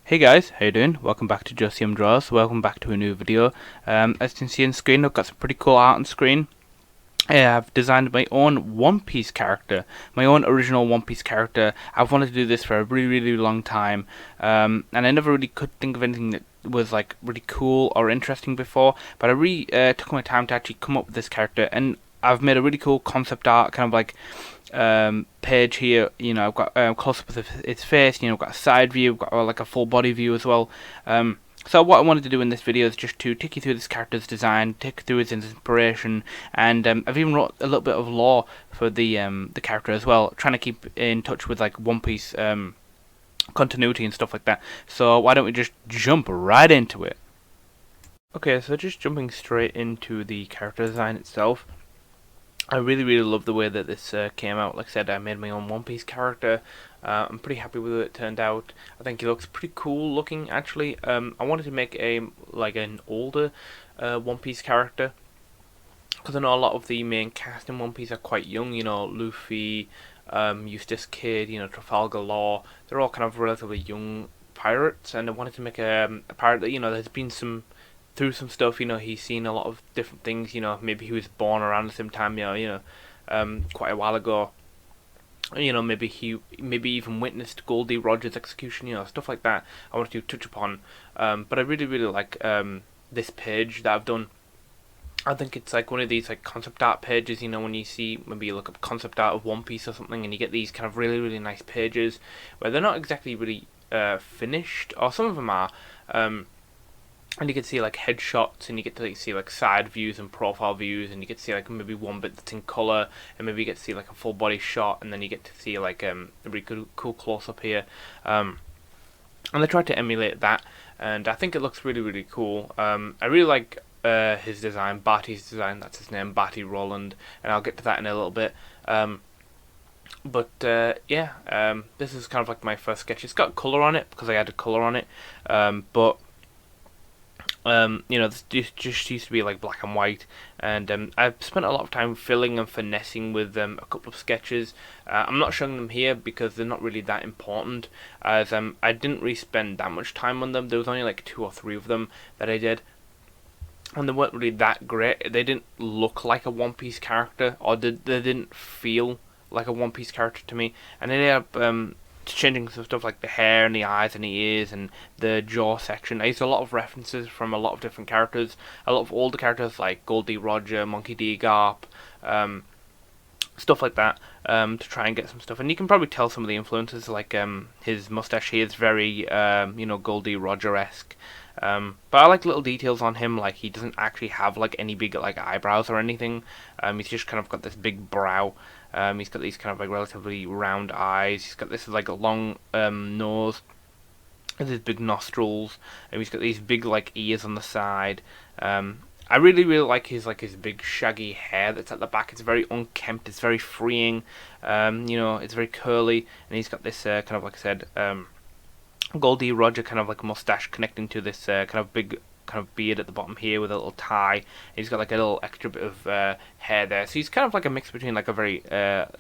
Hey guys, how you doing? Welcome back to JOECMDRAWZ. Welcome back to a new video. As you can see on screen, I've got some pretty cool art on screen. I've designed my own One Piece character, my own original One Piece character. I've wanted to do this for a really long time, and I never really could think of anything that was like really cool or interesting before. But I really took my time to actually come up with this character, and I've made a really cool concept art, kind of like page here. You know, I've got close up of its face. You know, I've got a side view, I've got like a full body view as well. So what I wanted to do in this video is just to take you through this character's design, take you through his inspiration, and I've even wrote a little bit of lore for the character as well, trying to keep in touch with like One Piece continuity and stuff like that. So why don't we just jump right into it? Okay, so just jumping straight into the character design itself. I really love the way that this came out. Like I said, I made my own One Piece character. I'm pretty happy with it turned out. I think he looks pretty cool looking actually. I wanted to make an older One Piece character, because I know a lot of the main cast in One Piece are quite young. You know, Luffy, Eustace Kid, you know, Trafalgar Law. They're all kind of relatively young pirates, and I wanted to make a pirate that, you know, there's been through some stuff. You know, he's seen a lot of different things. You know, maybe he was born around the same time. Quite a while ago. You know, maybe he even witnessed Goldie Roger's execution. You know, stuff like that. I wanted to touch upon. But I really like this page that I've done. I think it's like one of these like concept art pages. You know, when you see, maybe you look up concept art of One Piece or something, and you get these kind of really nice pages where they're not exactly really finished, or some of them are. And you can see like headshots, and you get to see like side views and profile views, and you get to see like maybe one bit that's in color, and maybe you get to see like a full body shot, and then you get to see like a really cool close up here. And I tried to emulate that, and I think it looks really cool. I really like his design, Barty's design. That's his name, Barty Rowland, and I'll get to that in a little bit. This is kind of like my first sketch. It's got color on it because I added color on it, this just used to be like black and white, and I've spent a lot of time filling and finessing with a couple of sketches. I'm not showing them here because they're not really that important, as I didn't really spend that much time on them. There was only like 2 or 3 of them that I did, and they weren't really that great. They didn't look like a One Piece character, or they didn't feel like a One Piece character to me, and I ended up changing some stuff like the hair and the eyes and the ears and the jaw section. I used a lot of references from a lot of different characters, a lot of older characters like Goldie Roger, Monkey D. Garp, stuff like that, to try and get some stuff. And you can probably tell some of the influences, like his mustache here is very Goldie Roger-esque. But I like little details on him, like he doesn't actually have like any big like eyebrows or anything. He's just kind of got this big brow. He's got these kind of like relatively round eyes. He's got this like a long nose, and his big nostrils, and he's got these big like ears on the side. I really like his big shaggy hair that's at the back. It's very unkempt. It's very freeing. It's very curly, and he's got this kind of, like I said, Goldie Roger kind of like mustache connecting to this kind of big kind of beard at the bottom here with a little tie. He's got like a little extra bit of hair there, so he's kind of like a mix between like a very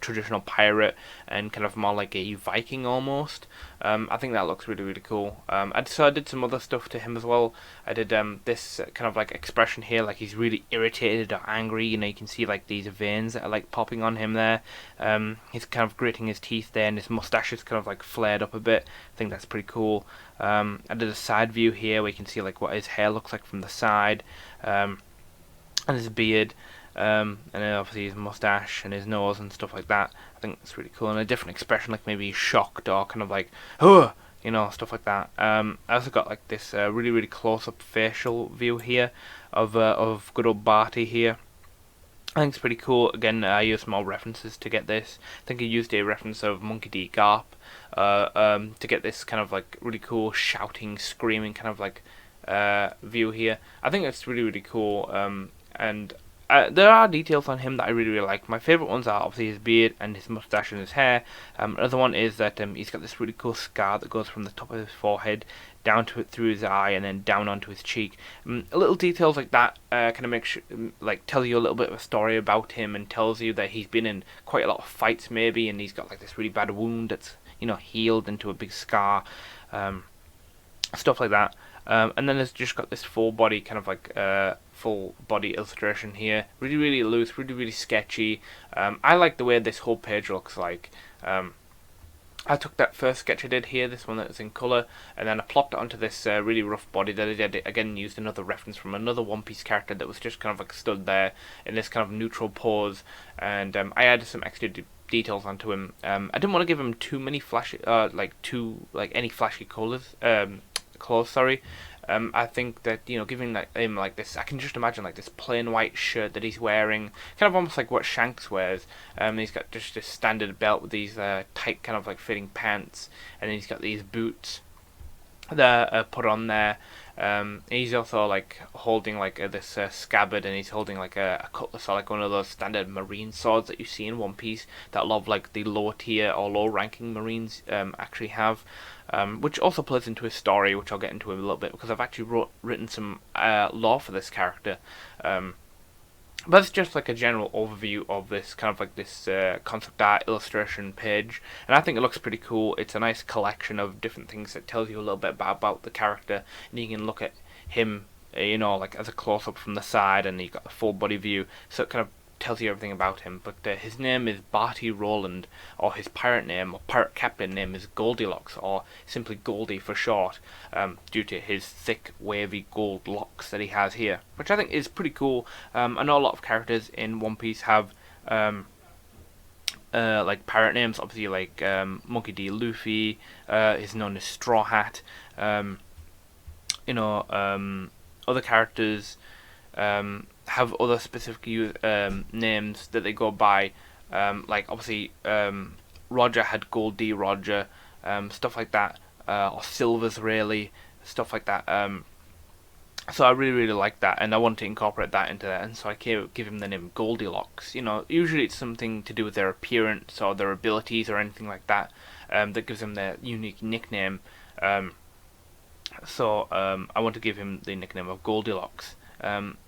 traditional pirate and kind of more like a Viking almost. I think that looks really cool. I did some other stuff to him as well. I did this kind of like expression here, like he's really irritated or angry. You know, you can see like these veins that are like popping on him there. He's kind of gritting his teeth there, and his mustache is kind of like flared up a bit. I think that's pretty cool. I did a side view here where you can see like what his hair looks like from the side, and his beard, and then obviously his mustache and his nose and stuff like that. I think that's really cool, and a different expression, like maybe shocked or kind of like, oh, stuff like that. I also got like this really close up facial view here of good old Barty here. I think it's pretty cool. Again, I used more references to get this. I think I used a reference of Monkey D. Garp to get this kind of like really cool shouting, screaming kind of like view here. I think it's really cool. And there are details on him that I really like. My favourite ones are obviously his beard and his mustache and his hair. Another one is that he's got this really cool scar that goes from the top of his forehead down to it through his eye and then down onto his cheek. Little details like that kind of tell you a little bit of a story about him, and tells you that he's been in quite a lot of fights maybe, and he's got like this really bad wound that's healed into a big scar. stuff like that. And then it's just got this full body kind of like full body illustration here. Really, really loose, really, really sketchy. I like the way this whole page looks like. I took that first sketch I did here, this one that was in colour, and then I plopped it onto this really rough body that I did. Again, used another reference from another One Piece character that was just kind of like stood there in this kind of neutral pose, and I added some extra details onto him. I didn't want to give him too many flashy, any flashy colours, clothes. Sorry. I think that giving him like this, I can just imagine like this plain white shirt that he's wearing, kind of almost like what Shanks wears. He's got just a standard belt with these tight kind of like fitting pants, and then he's got these boots that are put on there. He's also like holding like this scabbard, and he's holding like a cutlass, or like one of those standard marine swords that you see in One Piece that a lot of like the lower tier or low ranking marines actually have. Which also plays into his story, which I'll get into in a little bit, because I've actually written some lore for this character. But it's just like a general overview of this kind of like this concept art illustration page, and I think it looks pretty cool. It's a nice collection of different things that tells you a little bit about the character, and you can look at him, like as a close up from the side, and you've got the full body view, so it kind of tells you everything about him. But his name is Barty Rowland, or his pirate name or pirate captain name is Goldilocks, or simply Goldie for short, due to his thick wavy gold locks that he has here, which I think is pretty cool. I know a lot of characters in One Piece have like pirate names, obviously like Monkey D. Luffy is known as Straw Hat. Other characters have other specific names that they go by. Like obviously Roger had Gold D. Roger, stuff like that, or Silver's really, stuff like that. So I really, really like that, and I want to incorporate that into that, and so I give him the name Goldilocks. Usually it's something to do with their appearance or their abilities or anything like that, that gives him their unique nickname. So I want to give him the nickname of Goldilocks.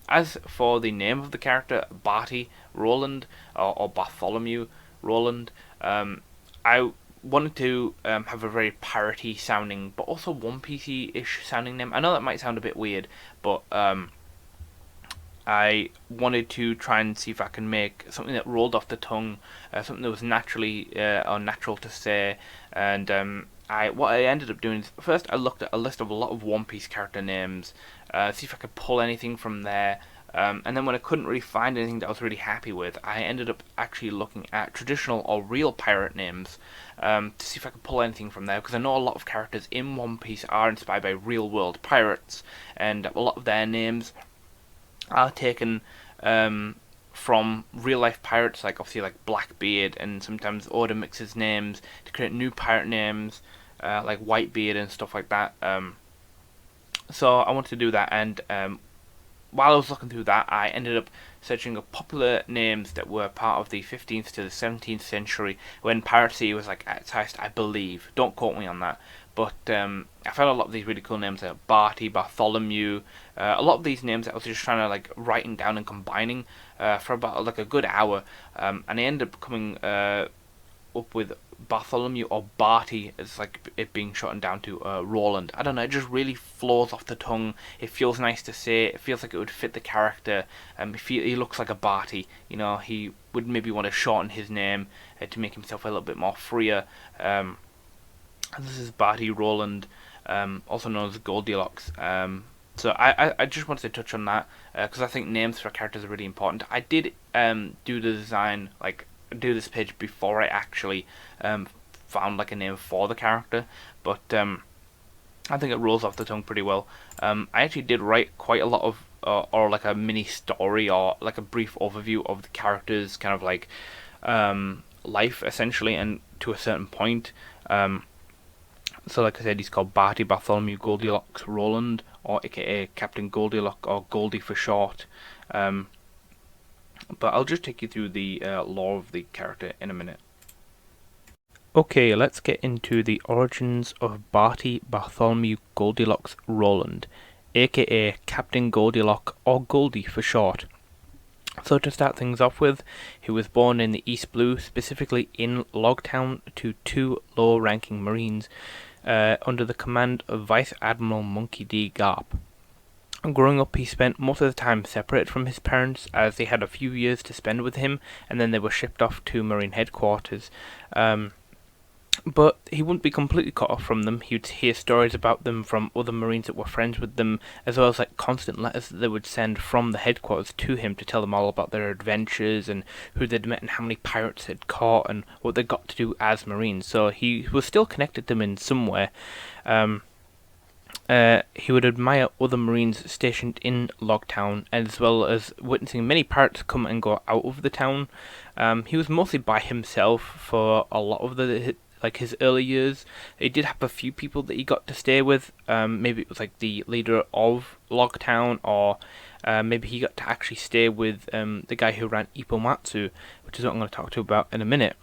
As for the name of the character, Barty Rowland, or Bartholomew Rowland, I wanted to have a very piratey sounding, but also One Piece-ish sounding name. I know that might sound a bit weird, but I wanted to try and see if I can make something that rolled off the tongue, something that was naturally or natural to say, and what I ended up doing is, first I looked at a list of a lot of One Piece character names, see if I could pull anything from there, and then when I couldn't really find anything that I was really happy with, I ended up actually looking at traditional or real pirate names, to see if I could pull anything from there, because I know a lot of characters in One Piece are inspired by real world pirates, and a lot of their names are taken from real life pirates, like obviously like Blackbeard, and sometimes Oda mixes names to create new pirate names, like Whitebeard and stuff like that. So I wanted to do that, and while I was looking through that, I ended up searching up popular names that were part of the 15th to the 17th century, when piracy was like at its highest, I believe. Don't quote me on that. But I found a lot of these really cool names, like Barty, Bartholomew, a lot of these names that I was just trying to like writing down and combining for about like a good hour, and I ended up coming up with Bartholomew or Barty as like it being shortened down to Rowland. I don't know, it just really flows off the tongue. It feels nice to say. It feels like it would fit the character. He looks like a Barty. He would maybe want to shorten his name to make himself a little bit more freer. This is Barty Rowland, also known as Goldilocks. So I just wanted to touch on that because I think names for characters are really important. I did do the design, like do this page before I actually found like a name for the character, but I think it rolls off the tongue pretty well. I actually did write quite a lot of or like a mini story or like a brief overview of the character's kind of like life essentially, and to a certain point. So like I said, he's called Barty Bartholomew Goldilocks Rowland, or aka Captain Goldilocks, or Goldie for short. But I'll just take you through the lore of the character in a minute. Okay, let's get into the origins of Barty Bartholomew Goldilocks Rowland, aka Captain Goldilocks, or Goldie for short. So to start things off with, he was born in the East Blue, specifically in Logtown, to two low-ranking Marines. under the command of Vice Admiral Monkey D. Garp. Growing up, he spent most of the time separated from his parents, as they had a few years to spend with him, and then they were shipped off to Marine headquarters. But he wouldn't be completely cut off from them. He would hear stories about them from other Marines that were friends with them, as well as like constant letters that they would send from the headquarters to him to tell them all about their adventures and who they'd met and how many pirates they'd caught and what they got to do as Marines. So he was still connected to them in some way. He would admire other Marines stationed in Logtown, as well as witnessing many pirates come and go out of the town. He was mostly by himself for a lot of his early years. He did have a few people that he got to stay with. Maybe it was like the leader of Logtown, or maybe he got to actually stay with the guy who ran Ippomatsu, which is what I'm going to talk to about in a minute.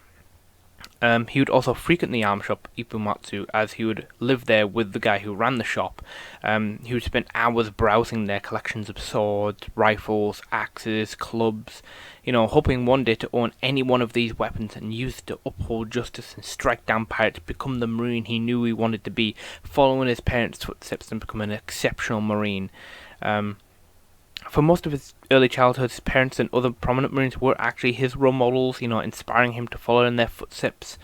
He would also frequent the arm shop Ippomatsu, as he would live there with the guy who ran the shop. He would spend hours browsing their collections of swords, rifles, axes, clubs, hoping one day to own any one of these weapons and use it to uphold justice and strike down pirates, become the Marine he knew he wanted to be, following his parents' footsteps and become an exceptional Marine. For most of his early childhood, his parents and other prominent Marines were actually his role models, inspiring him to follow in their footsteps.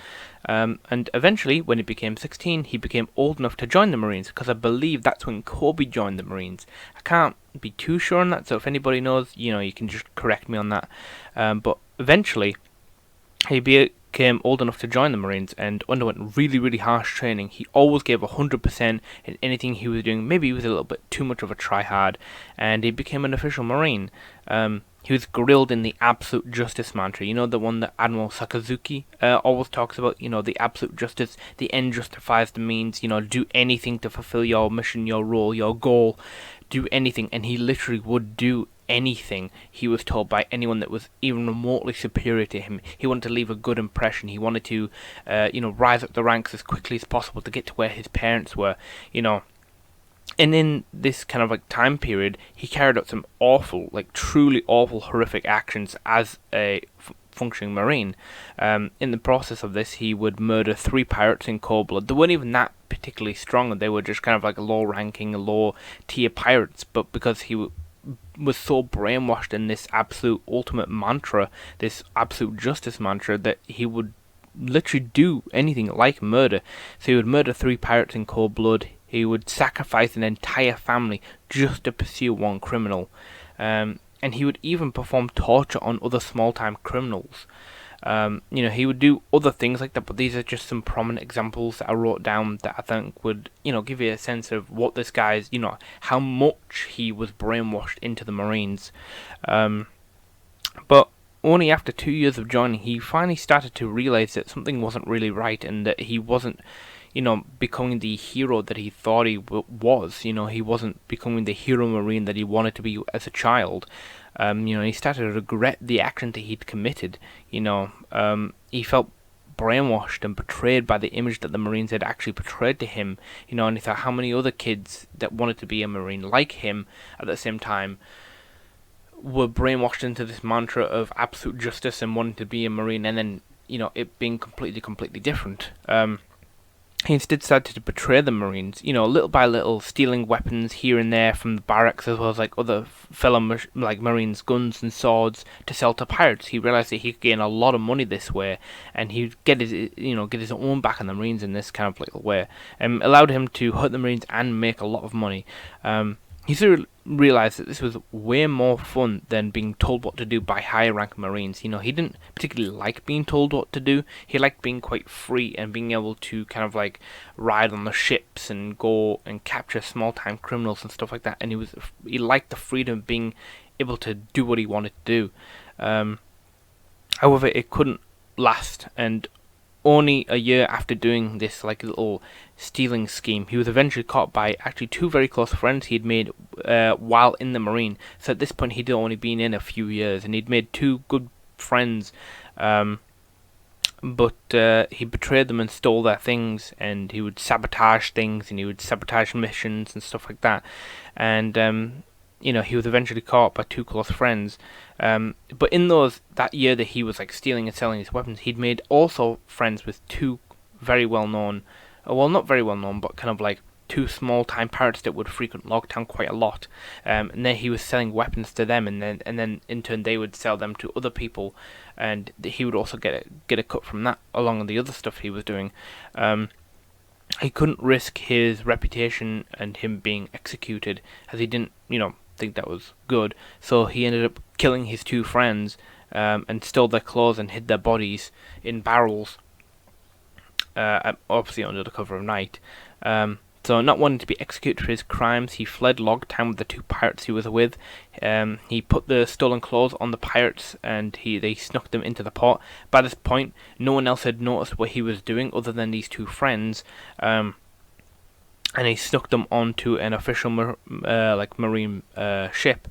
And eventually, when he became 16, he became old enough to join the Marines, because I believe that's when Kobe joined the Marines. I can't be too sure on that, so if anybody knows, you can just correct me on that. But eventually, he became old enough to join the Marines and underwent really, really harsh training. He always gave 100% in anything he was doing. Maybe he was a little bit too much of a tryhard, and he became an official Marine. He was grilled in the absolute justice mantra, the one that Admiral Sakazuki always talks about, the absolute justice, the end justifies the means, do anything to fulfill your mission, your role, your goal, do anything, and he literally would do anything he was told by anyone that was even remotely superior to him. He wanted to leave a good impression. He wanted to, rise up the ranks as quickly as possible to get to where his parents were, And in this kind of time period, he carried out some awful, truly awful, horrific actions as a functioning Marine. In the process of this, he would murder 3 pirates in cold blood. They weren't even that particularly strong. They were just kind of low-ranking, low-tier pirates. But because he was so brainwashed in this absolute ultimate mantra, this absolute justice mantra, that he would literally do anything like murder. So he would murder 3 pirates in cold blood. He would sacrifice an entire family just to pursue one criminal. And he would even perform torture on other small-time criminals. He would do other things like that, but these are just some prominent examples that I wrote down that I think would, give you a sense of what this guy's, how much he was brainwashed into the Marines. But only after 2 years of joining, he finally started to realize that something wasn't really right, and that he wasn't, becoming the hero that he thought he was. He wasn't becoming the hero Marine that he wanted to be as a child. He started to regret the action that he'd committed. He felt brainwashed and betrayed by the image that the Marines had actually portrayed to him. And he thought how many other kids that wanted to be a Marine like him at the same time were brainwashed into this mantra of absolute justice and wanting to be a Marine, and then, it being completely different. He instead started to betray the Marines, little by little, stealing weapons here and there from the barracks, as well as other fellow Marines' guns and swords to sell to pirates. He realized that he could gain a lot of money this way, and he'd get his own back on the Marines in this kind of little way. Allowed him to hurt the Marines and make a lot of money. He soon realized that this was way more fun than being told what to do by higher rank Marines. He didn't particularly like being told what to do. He liked being quite free and being able to kind of ride on the ships and go and capture small time criminals and stuff like that. And he liked the freedom of being able to do what he wanted to do. However, it couldn't last, and only a year after doing this little stealing scheme, he was eventually caught by actually 2 very close friends he had made while in the Marine. So at this point, he'd only been in a few years, and he'd made 2 good friends, but he betrayed them and stole their things, and he would sabotage things, and he would sabotage missions and stuff like that. And he was eventually caught by 2 close friends. But in that year that he was stealing and selling his weapons, he'd made also friends with 2 very well-known well, not very well known, but kind of like two small time pirates that would frequent Logtown quite a lot, and then he was selling weapons to them, and then in turn they would sell them to other people, and he would also get a cut from that along with the other stuff he was doing. He couldn't risk his reputation and him being executed, as he didn't, think that was good. So he ended up killing his two friends, and stole their clothes and hid their bodies in barrels, obviously under the cover of night. So not wanting to be executed for his crimes, he fled Logtown with the two pirates he was with. He put the stolen clothes on the pirates, and they snuck them into the port. By this point, no one else had noticed what he was doing other than these two friends, and he snuck them onto an official marine ship.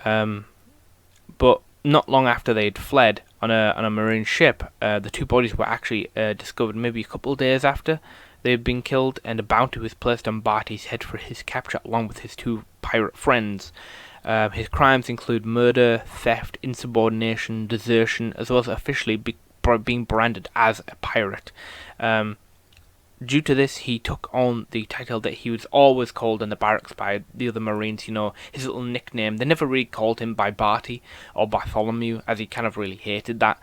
But not long after they'd fled on a marine ship, the two bodies were actually discovered maybe a couple of days after they had been killed, and a bounty was placed on Barty's head for his capture along with his two pirate friends. His crimes include murder, theft, insubordination, desertion, as well as officially being branded as a pirate. Due to this, he took on the title that he was always called in the barracks by the other Marines, his little nickname. They never really called him by Barty or Bartholomew, as he kind of really hated that.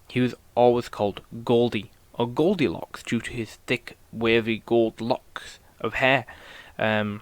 He was always called Goldie, or Goldilocks, due to his thick, wavy gold locks of hair. And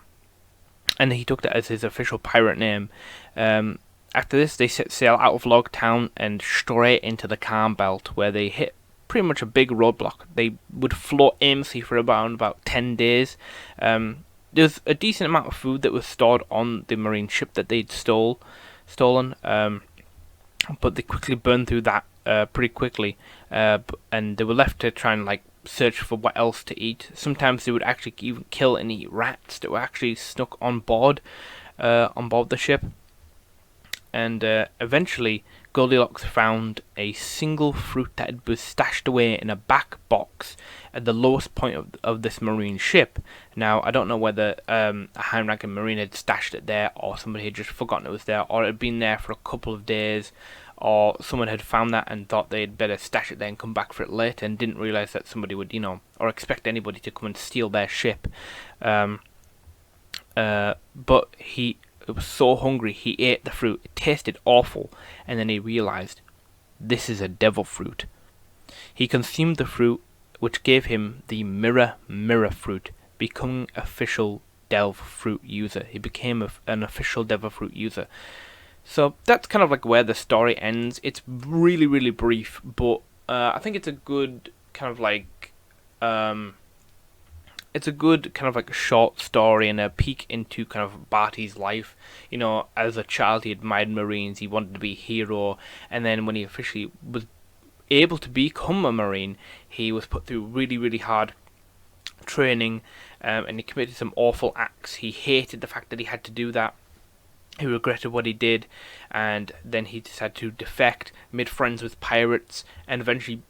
he took that as his official pirate name. After this, they set sail out of Logtown and straight into the Calm Belt, where they hit pretty much a big roadblock. They would float aimlessly for about 10 days. There's a decent amount of food that was stored on the marine ship that they'd stolen, but they quickly burned through that pretty quickly, and they were left to try and search for what else to eat. Sometimes they would actually even kill and eat rats that were actually snuck on board the ship. And eventually, Goldilocks found a single fruit that was stashed away in a back box at the lowest point of this marine ship. Now, I don't know whether a high-ranking marine had stashed it there, or somebody had just forgotten it was there, or it had been there for a couple of days, or someone had found that and thought they'd better stash it there and come back for it later, and didn't realize that somebody would, or expect anybody to come and steal their ship. But he was so hungry, he ate the fruit. It tasted awful, and then he realized, this is a devil fruit. He consumed the fruit, which gave him the mirror fruit, becoming official devil fruit user. He became an official devil fruit user. So that's kind of where the story ends. It's really, really brief, but I think it's a good kind of short story and a peek into kind of Barty's life. As a child, he admired Marines. He wanted to be a hero, and then when he officially was able to become a Marine, he was put through really, really hard training, and he committed some awful acts. He hated the fact that he had to do that. He regretted what he did, and then he decided to defect, made friends with pirates, and eventually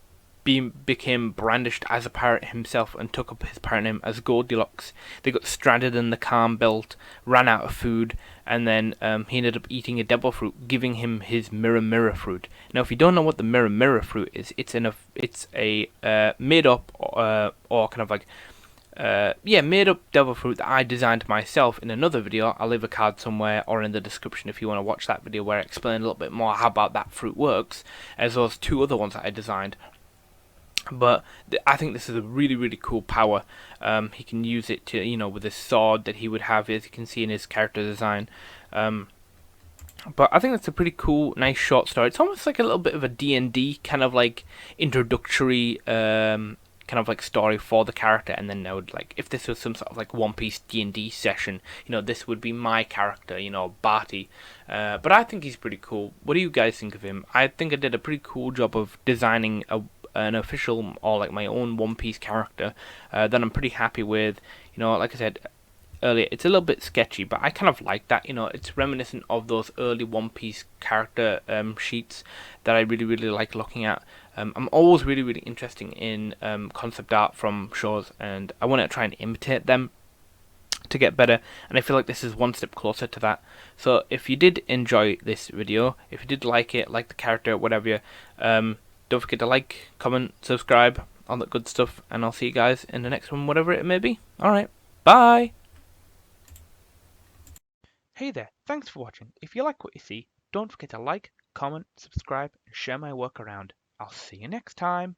became brandished as a pirate himself and took up his pirate name as Goldilocks. They got stranded in the Calm Belt, ran out of food, and then he ended up eating a devil fruit, giving him his mirror fruit. Now, if you don't know what the mirror fruit is, it's a made up or kind of made up devil fruit that I designed myself in another video. I'll leave a card somewhere or in the description if you want to watch that video, where I explain a little bit more how about that fruit works, as well as two other ones that I designed. But I think this is a really, really cool power. He can use it to, with his sword that he would have, as you can see in his character design. But I think that's a pretty cool, nice short story. It's almost like a little bit of a D&D kind of introductory kind of story for the character, and then I would if this was some sort of One Piece D&D session, this would be my character, Barty. But I think he's pretty cool. What do you guys think of him? I think I did a pretty cool job of designing an official or my own One Piece character that I'm pretty happy with. Like I said earlier, it's a little bit sketchy, but I kind of like that. It's reminiscent of those early One Piece character sheets that I really, really like looking at. I'm always really, really interested in concept art from shows, and I want to try and imitate them to get better, and I feel like this is one step closer to that. So if you did enjoy this video, if you did like it, like the character, whatever, don't forget to like, comment, subscribe, all that good stuff, and I'll see you guys in the next one, whatever it may be. Alright, bye! Hey there, thanks for watching. If you like what you see, don't forget to like, comment, subscribe, and share my work around. I'll see you next time.